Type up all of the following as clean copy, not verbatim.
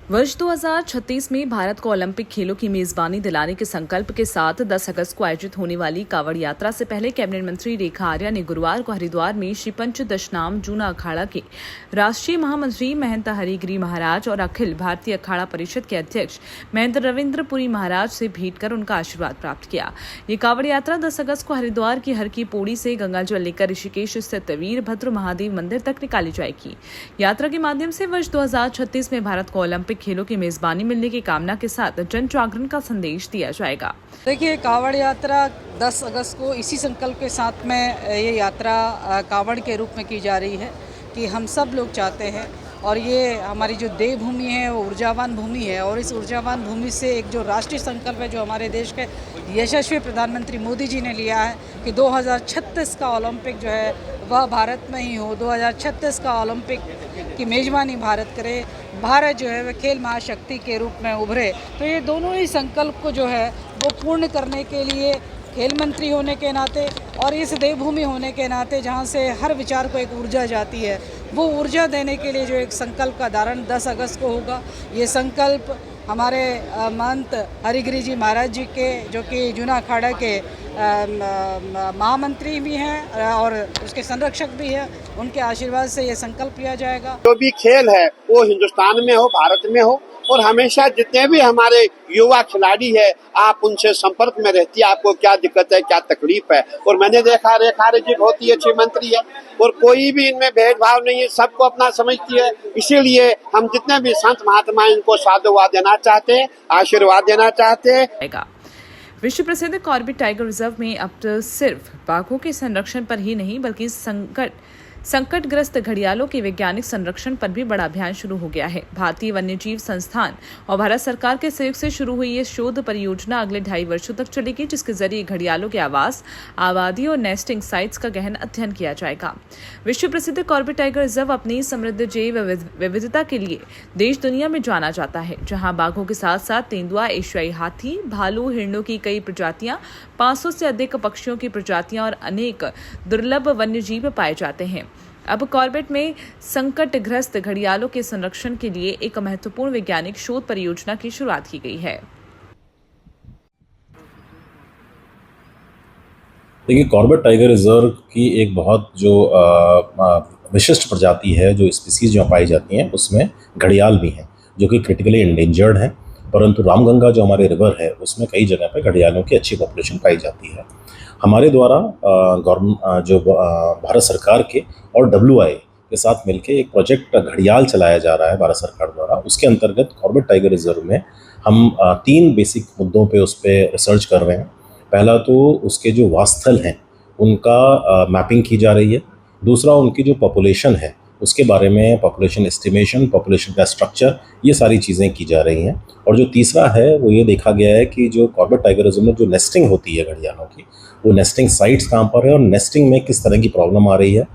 वर्ष 2036 में भारत को ओलंपिक खेलों की मेजबानी दिलाने के संकल्प के साथ 10 अगस्त को आयोजित होने वाली कांवड़ यात्रा से पहले कैबिनेट मंत्री रेखा आर्या ने गुरुवार को हरिद्वार में श्री पंच दशनाम जूना अखाड़ा के राष्ट्रीय महामंत्री महंत हरिगिरी महाराज और अखिल भारतीय अखाड़ा परिषद के अध्यक्ष महंत रविंद्र पुरी महाराज से भेंट कर उनका आशीर्वाद प्राप्त किया। ये कांवड़ यात्रा 10 अगस्त को हरिद्वार की हर की पौड़ी से गंगा जल लेकर ऋषिकेश स्थित वीरभद्र महादेव मंदिर तक निकाली जाएगी। यात्रा के माध्यम से वर्ष 2036 में भारत को ओलंपिक खेलों की मेजबानी मिलने की कामना के साथ जन जागरण का संदेश दिया जाएगा। देखिए, कांवड़ यात्रा 10 अगस्त को इसी संकल्प के साथ में ये यात्रा कांवड़ के रूप में की जा रही है कि हम सब लोग चाहते हैं, और ये हमारी जो देवभूमि है वो ऊर्जावान भूमि है, और इस ऊर्जावान भूमि से एक जो राष्ट्रीय संकल्प है जो हमारे देश के यशस्वी प्रधानमंत्री मोदी जी ने लिया है कि 2036 का ओलंपिक जो है वह भारत में ही हो, 2036 का ओलंपिक की मेजबानी भारत करे, भारत जो है वह खेल महाशक्ति के रूप में उभरे। तो ये दोनों ही संकल्प को जो है वो पूर्ण करने के लिए खेल मंत्री होने के नाते और इस देवभूमि होने के नाते जहाँ से हर विचार को एक ऊर्जा जाती है, वो ऊर्जा देने के लिए जो एक संकल्प का धारण 10 अगस्त को होगा। ये संकल्प हमारे महंत हरिगिरी जी महाराज जी के, जो कि जूना अखाड़ा के महामंत्री भी हैं और उसके संरक्षक भी हैं, उनके आशीर्वाद से ये संकल्प लिया जाएगा। जो भी खेल है वो हिंदुस्तान में हो, भारत में हो, और हमेशा जितने भी हमारे युवा खिलाड़ी है आप उनसे संपर्क में रहती है, आपको क्या दिक्कत है, क्या तकलीफ है। और मैंने देखा रेखा जी बहुत ही अच्छी मंत्री है और कोई भी इनमें भेदभाव नहीं है, सबको अपना समझती है। इसीलिए हम जितने भी संत महात्मा इनको साधुवाद देना चाहते हैं, आशीर्वाद देना चाहते हैं। विश्व प्रसिद्ध कॉर्बेट टाइगर रिजर्व में अब तो सिर्फ बाघों के संरक्षण पर ही नहीं बल्कि संकटग्रस्त घड़ियालों के वैज्ञानिक संरक्षण पर भी बड़ा अभियान शुरू हो गया है। भारतीय वन्यजीव संस्थान और भारत सरकार के सहयोग से शुरू हुई ये शोध परियोजना अगले 2.5 वर्षों तक चलेगी, जिसके जरिए घड़ियालों के आवास, आबादी और नेस्टिंग साइट्स का गहन अध्ययन किया जाएगा। विश्व प्रसिद्ध कॉर्बेट टाइगर रिजर्व अपनी समृद्ध जैव विविधता के लिए देश दुनिया में जाना जाता है, जहाँ बाघों के साथ साथ तेंदुआ, एशियाई हाथी, भालू, हिरणों की कई प्रजातियां, 500 से अधिक पक्षियों की प्रजातियां और अनेक दुर्लभ वन्यजीव पाए जाते हैं। अब कॉर्बेट में संकटग्रस्त घड़ियालों के संरक्षण के लिए एक महत्वपूर्ण वैज्ञानिक शोध परियोजना की शुरुआत की गई है। देखिए, कॉर्बेट टाइगर रिजर्व की एक बहुत जो विशिष्ट प्रजाति है, जो स्पीसीज जो पाई जाती हैं, उसमें घड़ियाल भी हैं जो कि क्रिटिकली इंडेंजर्ड हैं। परंतु रामगंगा जो हमारे रिवर है उसमें कई जगह पर घड़ियालों की अच्छी पॉपुलेशन पाई जाती है। हमारे द्वारा भारत सरकार के और WI के साथ मिलकर एक प्रोजेक्ट घड़ियाल चलाया जा रहा है भारत सरकार द्वारा। उसके अंतर्गत कॉर्बेट टाइगर रिजर्व में हम 3 बेसिक मुद्दों पे उस पर रिसर्च कर रहे हैं। पहला तो उसके जो वास्थल हैं उनका मैपिंग की जा रही है। दूसरा, उनकी जो पॉपुलेशन है उसके बारे में पॉपुलेशन एस्टिमेशन, पॉपुलेशन का स्ट्रक्चर, ये सारी चीज़ें की जा रही हैं। और जो तीसरा है वो ये देखा गया है कि जो कॉर्बेट टाइगर रिजर्व में जो नेस्टिंग होती है घड़ियालों की, वो नेस्टिंग साइट्स कहाँ पर है और नेस्टिंग में किस तरह की प्रॉब्लम आ रही है।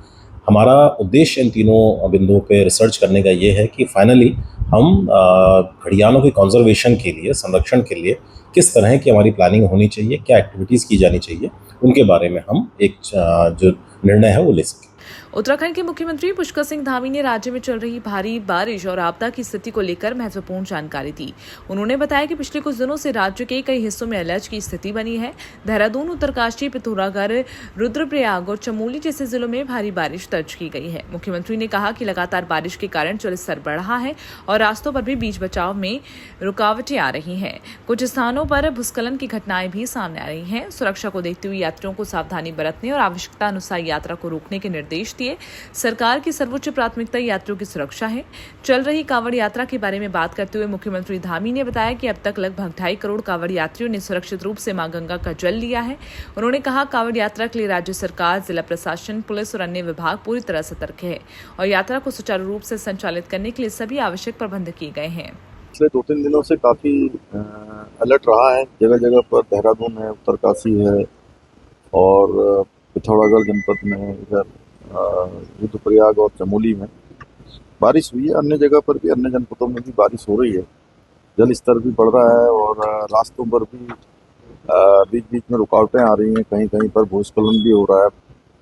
हमारा उद्देश्य इन तीनों बिंदुओं पे रिसर्च करने का ये है कि फाइनली हम घड़ियालों के कंजर्वेशन के लिए, संरक्षण के लिए किस तरह की हमारी प्लानिंग होनी चाहिए, क्या एक्टिविटीज़ की जानी चाहिए, उनके बारे में हम एक जो निर्णय है वो ले सकें। उत्तराखंड के मुख्यमंत्री पुष्कर सिंह धामी ने राज्य में चल रही भारी बारिश और आपदा की स्थिति को लेकर महत्वपूर्ण जानकारी दी। उन्होंने बताया कि पिछले कुछ दिनों से राज्य के कई हिस्सों में अलर्ट की स्थिति बनी है। देहरादून, उत्तरकाशी, पिथौरागढ़, रुद्रप्रयाग और चमोली जैसे जिलों में भारी बारिश दर्ज की गई है। मुख्यमंत्री ने कहा कि लगातार बारिश के कारण जल स्तर बढ़ रहा है और रास्तों पर भी बीच बचाव में रुकावटें आ रही हैं। कुछ स्थानों पर भूस्खलन की घटनाएं भी सामने आ रही हैं। सुरक्षा को देखते हुए यात्रियों को सावधानी बरतने और आवश्यकता अनुसार यात्रा को रोकने के निर्देश दिए। सरकार की सर्वोच्च प्राथमिकता यात्रियों की सुरक्षा है। चल रही कांवड़ यात्रा के बारे में बात करते हुए मुख्यमंत्री धामी ने बताया कि अब तक लगभग 2.5 करोड़ कांवड़ यात्रियों ने सुरक्षित रूप से मां गंगा का जल लिया है। उन्होंने कहा, कांवड़ यात्रा के लिए राज्य सरकार, जिला प्रशासन, पुलिस और अन्य विभाग पूरी तरह सतर्क है और यात्रा को सुचारू रूप से संचालित करने के लिए सभी आवश्यक प्रबंध किए गए हैं। पिछले 2-3 दिनों से काफी अलर्ट रहा है। जगह जगह पर देहरादून है, उत्तरकाशी है और पिथौरागढ़ जनपद में, इधर रुद्रप्रयाग और चमोली में बारिश हुई है। अन्य जगह पर भी, अन्य जनपदों में भी बारिश हो रही है। जल स्तर भी बढ़ रहा है और रास्तों पर भी बीच बीच में रुकावटें आ रही हैं। कहीं कहीं पर भूस्खलन भी हो रहा है,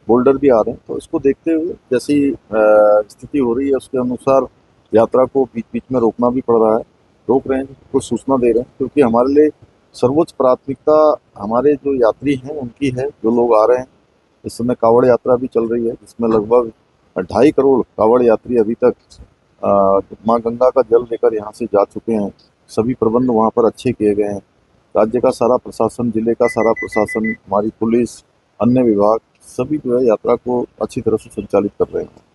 बोल्डर भी आ रहे हैं। तो इसको देखते हुए जैसी स्थिति हो रही है उसके अनुसार यात्रा को बीच बीच में रोकना भी पड़ रहा है। रोक रहे हैं, कुछ सूचना दे रहे हैं, क्योंकि हमारे लिए सर्वोच्च प्राथमिकता हमारे जो यात्री हैं उनकी है, जो लोग आ रहे हैं। इस समय कावड़ यात्रा भी चल रही है, जिसमें लगभग 2.5 करोड़ कावड़ यात्री अभी तक माँ गंगा का जल लेकर यहाँ से जा चुके हैं। सभी प्रबंध वहाँ पर अच्छे किए गए हैं। राज्य का सारा प्रशासन, जिले का सारा प्रशासन, हमारी पुलिस, अन्य विभाग सभी जो है यात्रा को अच्छी तरह से संचालित कर रहे हैं।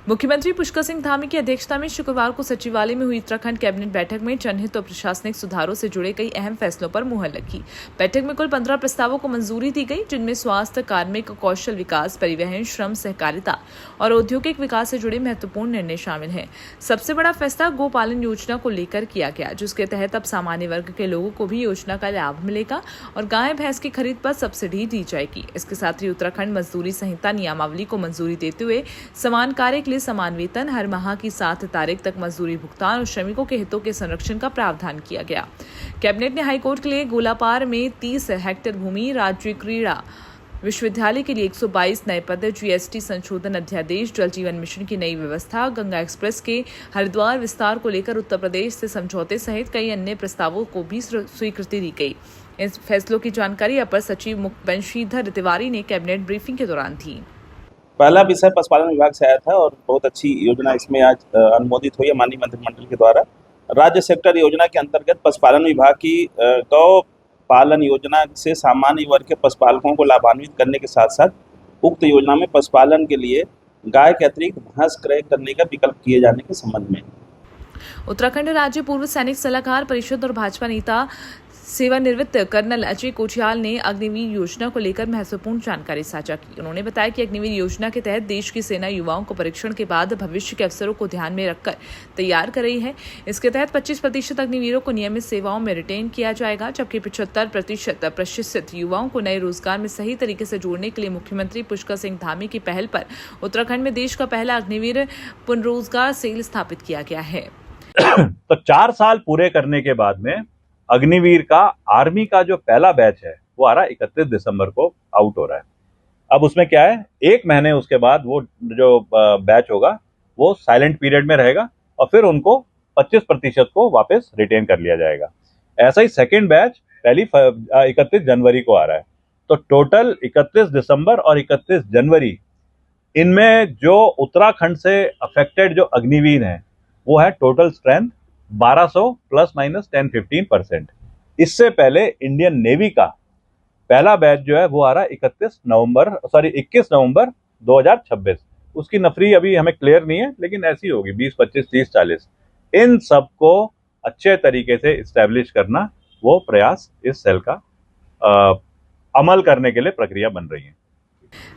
मुख्यमंत्री पुष्कर सिंह धामी की अध्यक्षता में शुक्रवार को सचिवालय में हुई उत्तराखंड कैबिनेट बैठक में जनहित और प्रशासनिक सुधारों से जुड़े कई अहम फैसलों पर मुहर लगी। बैठक में कुल 15 प्रस्तावों को मंजूरी दी गई, जिनमें स्वास्थ्य, कार्मिक, कौशल विकास, परिवहन, श्रम, सहकारिता और औद्योगिक विकास से जुड़े महत्वपूर्ण निर्णय शामिल हैं। सबसे बड़ा फैसला गोपालन योजना को लेकर किया गया, जिसके तहत अब सामान्य वर्ग के लोगों को भी योजना का लाभ मिलेगा और गाय भैंस की खरीद पर सब्सिडी दी जाएगी। इसके साथ ही उत्तराखंड मजदूरी संहिता नियमावली को मंजूरी देते हुए समान कार्य के लिए समान वेतन, हर माह की 7 तारीख तक मजदूरी भुगतान और श्रमिकों के हितों के संरक्षण का प्रावधान किया गया। कैबिनेट ने हाईकोर्ट के लिए गोलापार में 30 हेक्टेयर भूमि, राज्य क्रीड़ा विश्वविद्यालय के लिए 122 नए पद, जीएसटी संशोधन अध्यादेश, जल जीवन मिशन की नई व्यवस्था, गंगा एक्सप्रेस के हरिद्वार विस्तार को लेकर उत्तर प्रदेश से समझौते सहित कई अन्य प्रस्तावों को भी स्वीकृति दी गई। इस फैसलों की जानकारी अपर सचिव बंशीधर तिवारी ने कैबिनेट ब्रीफिंग के दौरान दी। पहला विषय पशुपालन विभाग से आया था और बहुत अच्छी योजना इसमें आज अनुमोदित हुई है माननीय मंत्रिमंडल के द्वारा। राज्य सेक्टर योजना के अंतर्गत पशुपालन विभाग की गौ पालन योजना से सामान्य वर्ग के पशुपालकों को लाभान्वित करने के साथ साथ उक्त योजना में पशुपालन के लिए गाय के अतिरिक्त भैंस क्रय करने का विकल्प किए जाने के संबंध में उत्तराखंड राज्य पूर्व सैनिक सलाहकार परिषद और भाजपा नेता सेवानिवृत्त कर्नल अजय कोठियाल ने अग्निवीर योजना को लेकर महत्वपूर्ण जानकारी साझा की। उन्होंने बताया कि अग्निवीर योजना के तहत देश की सेना युवाओं को परीक्षण के बाद भविष्य के अवसरों को ध्यान में रखकर तैयार कर रही है। इसके तहत 25% अग्निवीरों को नियमित सेवाओं में रिटेन किया जाएगा, जबकि 75% प्रशिक्षित युवाओं को नए रोजगार में सही तरीके से जोड़ने के लिए मुख्यमंत्री पुष्कर सिंह धामी की पहल पर उत्तराखंड में देश का पहला अग्निवीर पुनरोजगार सेल स्थापित किया गया है। तो 4 साल पूरे करने के बाद में अग्निवीर का आर्मी का जो पहला बैच है वो आ रहा 31 दिसंबर को आउट हो रहा है। अब उसमें क्या है, 1 महीने उसके बाद वो जो बैच होगा वो साइलेंट पीरियड में रहेगा और फिर उनको 25% को वापस रिटेन कर लिया जाएगा। ऐसा ही सेकेंड बैच पहली 31 जनवरी को आ रहा है। तो टोटल 31 दिसंबर और 31 जनवरी इनमें जो उत्तराखंड से अफेक्टेड जो अग्निवीर हैं वो है टोटल स्ट्रेंथ 1200 प्लस माइनस 10-15%। इससे पहले इंडियन नेवी का पहला बैच जो है वो आ रहा है 21 नवंबर 2026। उसकी नफरी अभी हमें क्लियर नहीं है, लेकिन ऐसी होगी 20, 25, 30, 40। इन सबको अच्छे तरीके से इस्टेब्लिश करना वो प्रयास इस सेल का अमल करने के लिए प्रक्रिया बन रही है।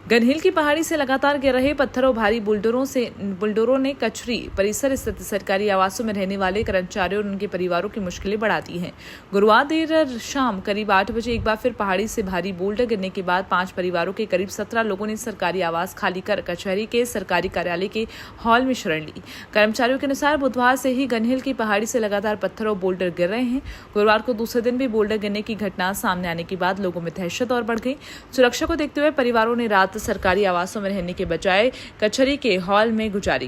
गनहिल की पहाड़ी से लगातार गिर रहे पत्थर और भारी बुलडोरों ने कचरी परिसर स्थित सरकारी आवासों में रहने वाले कर्मचारियों और उनके परिवारों की मुश्किलें बढ़ा दी हैं। गुरुवार देर शाम करीब 8 बजे एक बार फिर पहाड़ी से भारी बोल्डर गिरने के बाद 5 परिवारों के करीब 17 लोगों ने सरकारी आवास खाली कर कचहरी के सरकारी कार्यालय के हॉल में शरण ली। कर्मचारियों के अनुसार बुधवार से ही गनहिल की पहाड़ी से लगातार पत्थर और बोल्डर गिर रहे हैं। गुरुवार को दूसरे दिन भी बोल्डर गिरने की घटना सामने आने के बाद लोगों में दहशत और बढ़ गई। सुरक्षा को देखते हुए परिवारों ने रात सरकारी आवासों में रहने के बजाय कचहरी के हॉल में गुजारी।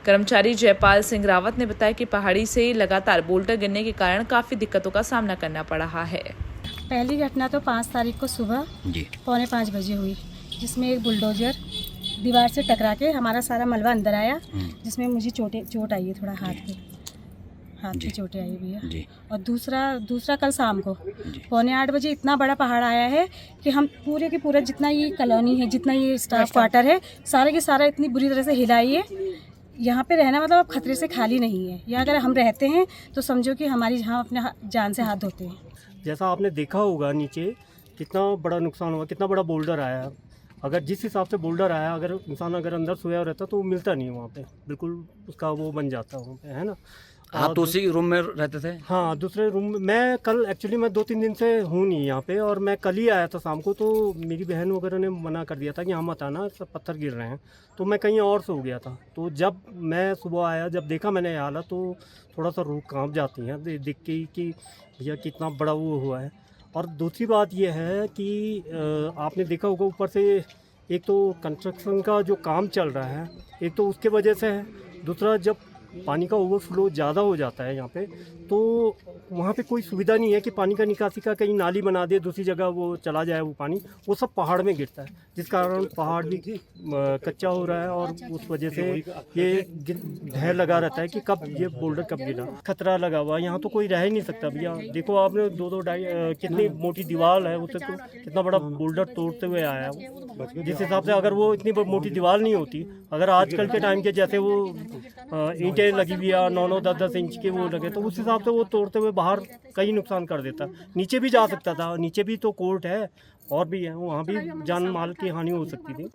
कर्मचारी जयपाल सिंह रावत ने बताया कि पहाड़ी से लगातार बोल्डर गिरने के कारण काफी दिक्कतों का सामना करना पड़ रहा है। पहली घटना तो 5 तारीख को सुबह 4:45 बजे हुई, जिसमें एक बुलडोजर दीवार से टकरा के हमारा सारा मलबा अंदर आया, जिसमें मुझे चोट आई है, थोड़ा हाथ की चोटें आई हुई है। और दूसरा कल शाम को 7:45 बजे इतना बड़ा पहाड़ आया है कि हम पूरे के पूरा जितना ये कॉलोनी है, जितना ये स्टाफ क्वार्टर है, सारे के सारा इतनी बुरी तरह से हिलाई है। यहाँ पे रहना मतलब अब खतरे से खाली नहीं है। यहाँ अगर हम रहते हैं तो समझो कि हमारी यहाँ अपने जान से हाथ धोते हैं। जैसा आपने देखा होगा नीचे कितना बड़ा नुकसान हुआ, कितना बड़ा बोल्डर आया। अगर जिस हिसाब से बोल्डर आया, अगर इंसान अगर अंदर सोया रहता तो वो मिलता नहीं वहाँ पे, बिल्कुल उसका वो बन जाता वहाँ पे, है ना। आप तो उसी रूम में रहते थे? हाँ, दूसरे रूम में। मैं कल एक्चुअली मैं 2-3 दिन से हूँ नहीं यहाँ पे, और मैं कल ही आया था शाम को। तो मेरी बहन वगैरह ने मना कर दिया था कि यहाँ मत आना, सब पत्थर गिर रहे हैं। तो मैं कहीं और सो गया था। तो जब मैं सुबह आया, जब देखा मैंने हालत, तो थोड़ा सा रूह काँप जाती है देख के कि भैया कितना बड़ा वो हुआ है। और दूसरी बात यह है कि आपने देखा होगा ऊपर से एक तो कंस्ट्रक्शन का जो काम चल रहा है, एक तो उसके वजह से है। दूसरा, जब पानी का ओवरफ्लो ज़्यादा हो जाता है यहाँ पे, तो वहाँ पे कोई सुविधा नहीं है कि पानी का निकासी का कहीं नाली बना दे, दूसरी जगह वो चला जाए वो पानी, वो सब पहाड़ में गिरता है, जिस कारण पहाड़ भी कच्चा हो रहा है और उस वजह से ये ढेर लगा रहता है कि कब ये बोल्डर कब गिरा। खतरा लगा हुआ यहाँ तो कोई रह ही नहीं सकता भैया। देखो आपने दो कितनी मोटी दीवार है, उससे तो कितना बड़ा बोल्डर तोड़ते हुए आया है वो। जिस हिसाब से अगर वो इतनी मोटी दीवार नहीं होती, अगर आजकल के टाइम के जैसे वो ईंटें लगी हुई है 9-9, 10-10 इंच के वो लगे, तो उस हिसाब से वो तोड़ते हुए बाहर कहीं नुकसान कर देता। नीचे भी जा सकता था, नीचे भी तो कोर्ट है और भी है, वहाँ भी जान माल की हानि हो सकती थी।